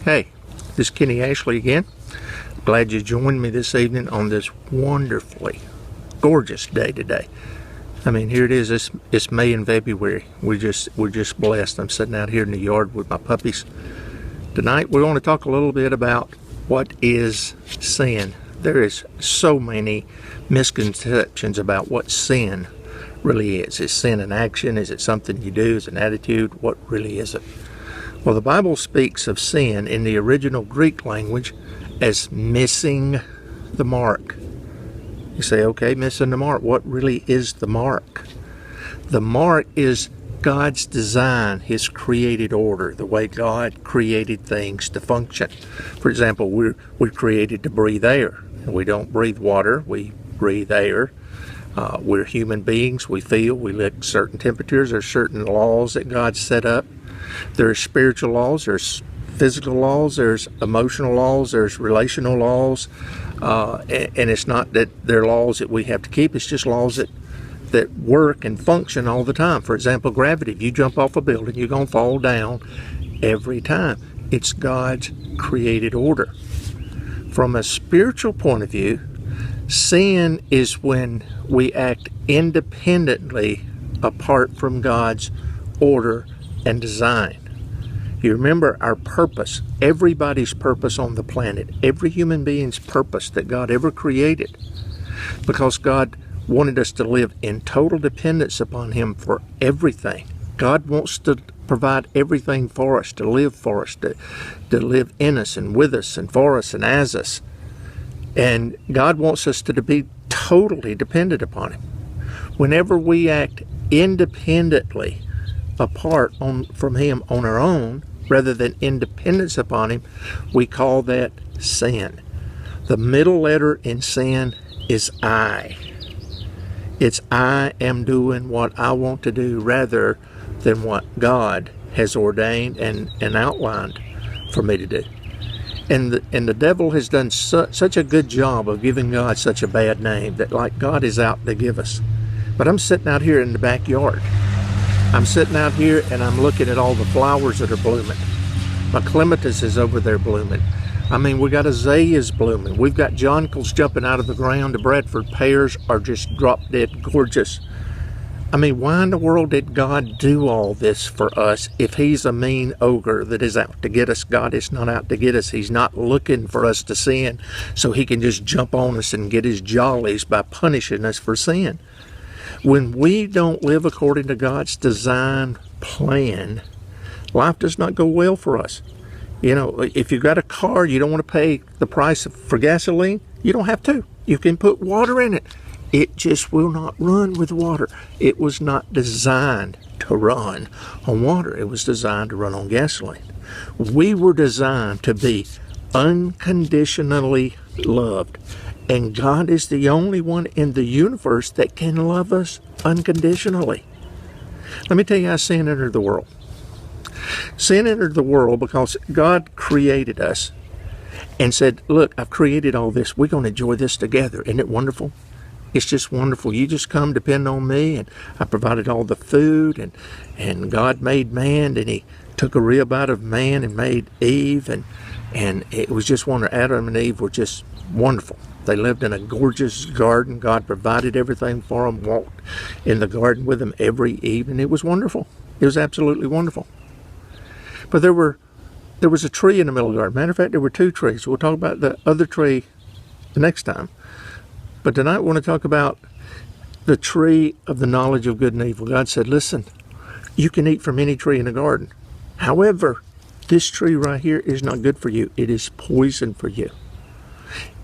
Hey, this is Kenny Ashley again. Glad you joined me this evening on this wonderfully gorgeous day today. I mean, here it is. It's May and February. We're just blessed. I'm sitting out here in the yard with my puppies. Tonight we're going to talk a little bit about what is sin. There is so many misconceptions about what sin really is. Is sin an action? Is it something you do? Is it an attitude? What really is it? Well, the Bible speaks of sin in the original Greek language as missing the mark. You say, okay, missing the mark. What really is the mark? The mark is God's design, His created order, the way God created things to function. For example, we're created to breathe air. We don't breathe water, we breathe air. We're human beings, we feel, we live certain temperatures. There's certain laws that God set up. There's spiritual laws, there's physical laws, there's emotional laws, there's relational laws, and it's not that they're laws that we have to keep, it's just laws that work and function all the time. For example, gravity. If you jump off a building, you're going to fall down every time. It's God's created order. From a spiritual point of view, sin is when we act independently apart from God's order and design. You remember our purpose, everybody's purpose on the planet, every human being's purpose that God ever created, because God wanted us to live in total dependence upon Him for everything. God wants to provide everything for us, to live for us, to live in us and with us and for us and as us. And God wants us to be totally dependent upon Him. Whenever we act independently apart from Him on our own, rather than independence upon Him, we call that sin. The middle letter in sin is I. It's I am doing what I want to do rather than what God has ordained and outlined for me to do. And the devil has done such a good job of giving God such a bad name that like God is out to give us. But I'm sitting out here in the backyard. I'm sitting out here and I'm looking at all the flowers that are blooming. My clematis is over there blooming. I mean, we got azaleas blooming. We've got jonquils jumping out of the ground. The Bradford pears are just drop dead gorgeous. I mean, why in the world did God do all this for us if He's a mean ogre that is out to get us? God is not out to get us. He's not looking for us to sin so He can just jump on us and get His jollies by punishing us for sin. When we don't live according to God's design plan, life does not go well for us. You know, if you've got a car, you don't want to pay the price for gasoline, you don't have to. You can put water in it. It just will not run with water. It was not designed to run on water. It was designed to run on gasoline. We were designed to be unconditionally loved. And God is the only one in the universe that can love us unconditionally. Let me tell you how sin entered the world. Sin entered the world because God created us and said, look, I've created all this. We're going to enjoy this together. Isn't it wonderful? It's just wonderful. You just come depend on me, and I provided all the food, and God made man, and He took a rib out of man and made Eve, and it was just wonderful. Adam and Eve were just wonderful. They lived in a gorgeous garden. God provided everything for them, walked in the garden with them every evening. It was wonderful. It was absolutely wonderful. But there was a tree in the middle of the garden. Matter of fact, there were two trees. We'll talk about the other tree the next time. But tonight we want to talk about the tree of the knowledge of good and evil. God said, listen, you can eat from any tree in the garden. However, this tree right here is not good for you. It is poison for you.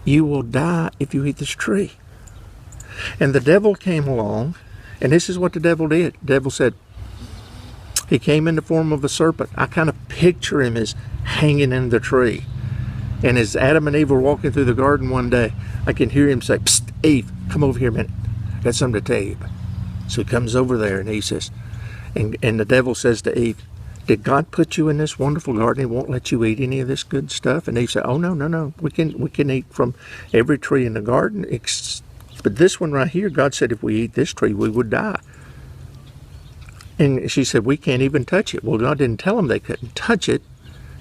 You will die if you eat this tree. And the devil came along, and this is what the devil did. The devil said, he came in the form of a serpent. I kind of picture him as hanging in the tree. And as Adam and Eve were walking through the garden one day, I can hear him say, psst, Eve, come over here a minute. I got something to tell you. So he comes over there and he says, and the devil says to Eve, did God put you in this wonderful garden? He won't let you eat any of this good stuff? And Eve said, oh, no. We can eat from every tree in the garden. But this one right here, God said if we eat this tree, we would die. And she said, we can't even touch it. Well, God didn't tell them they couldn't touch it.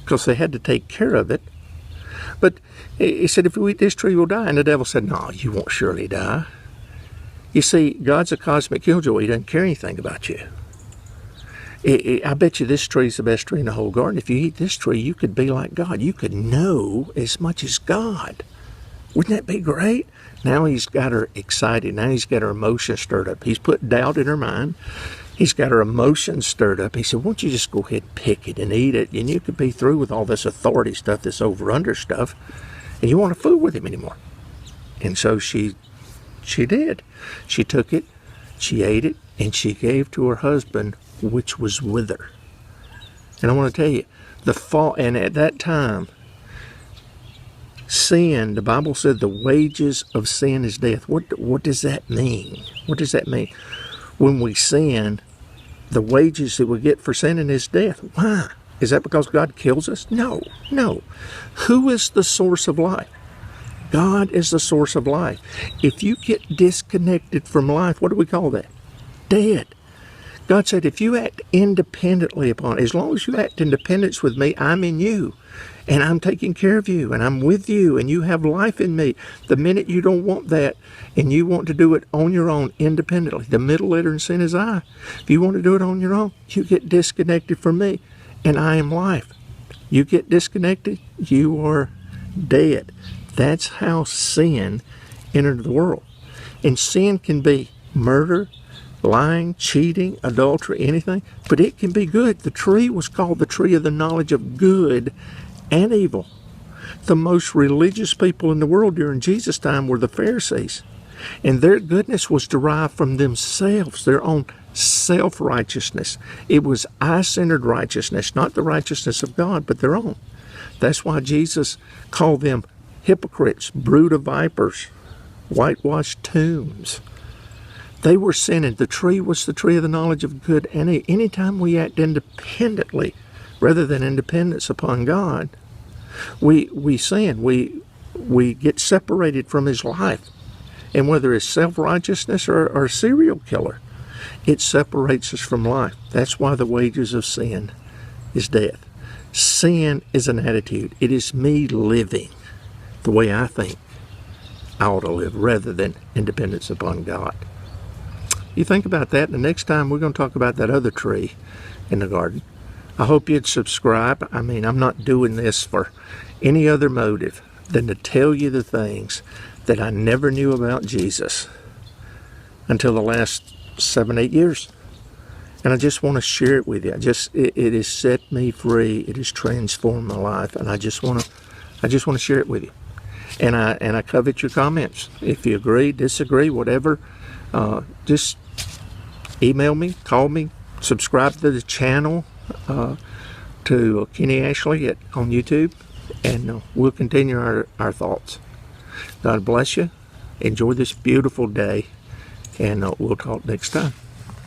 because they had to take care of it. But he said, if we eat this tree, we'll die. And the devil said, no, you won't surely die. You see, God's a cosmic killjoy. He doesn't care anything about you. I bet you this tree is the best tree in the whole garden. If you eat this tree, you could be like God. You could know as much as God. Wouldn't that be great? Now he's got her excited. Now he's got her emotions stirred up. He's put doubt in her mind. He's got her emotions stirred up. He said, why don't you just go ahead and pick it and eat it, and you could be through with all this authority stuff, this over-under stuff, and you won't fool with him anymore. And so she did. She took it, she ate it, and she gave to her husband, which was with her. And I want to tell you, the fall, and at that time, sin, the Bible said the wages of sin is death. What does that mean? What does that mean? When we sin, the wages that we get for sinning is death. Why? Is that because God kills us? No, no. Who is the source of life? God is the source of life. If you get disconnected from life, what do we call that? Dead. God said, if you act independently upon it, as long as you act in dependence with me, I'm in you, and I'm taking care of you, and I'm with you, and you have life in me. The minute you don't want that, and you want to do it on your own, independently, the middle letter in sin is I. If you want to do it on your own, you get disconnected from me, and I am life. You get disconnected, you are dead. That's how sin entered the world. And sin can be murder, lying, cheating, adultery, anything, but it can be good. The tree was called the tree of the knowledge of good and evil. The most religious people in the world during Jesus' time were the Pharisees, and their goodness was derived from themselves, their own self-righteousness. It was I-centered righteousness, not the righteousness of God, but their own. That's why Jesus called them hypocrites, brood of vipers, whitewashed tombs. They were sinning. The tree was the tree of the knowledge of good and evil. Anytime we act independently rather than independence upon God, we sin. We get separated from his life. And whether it's self-righteousness or a serial killer, it separates us from life. That's why the wages of sin is death. Sin is an attitude. It is me living the way I think I ought to live rather than independence upon God. You think about that, and the next time we're going to talk about that other tree in the garden. I hope you'd subscribe. I mean, I'm not doing this for any other motive than to tell you the things that I never knew about Jesus until the last 7-8 years. And I just want to share it with you. It has set me free. It has transformed my life, and I just want to share it with you. And I covet your comments. If you agree, disagree, whatever, just email me, call me, subscribe to the channel, to Kenny Ashley on YouTube, and we'll continue our thoughts. God bless you. Enjoy this beautiful day, and we'll talk next time.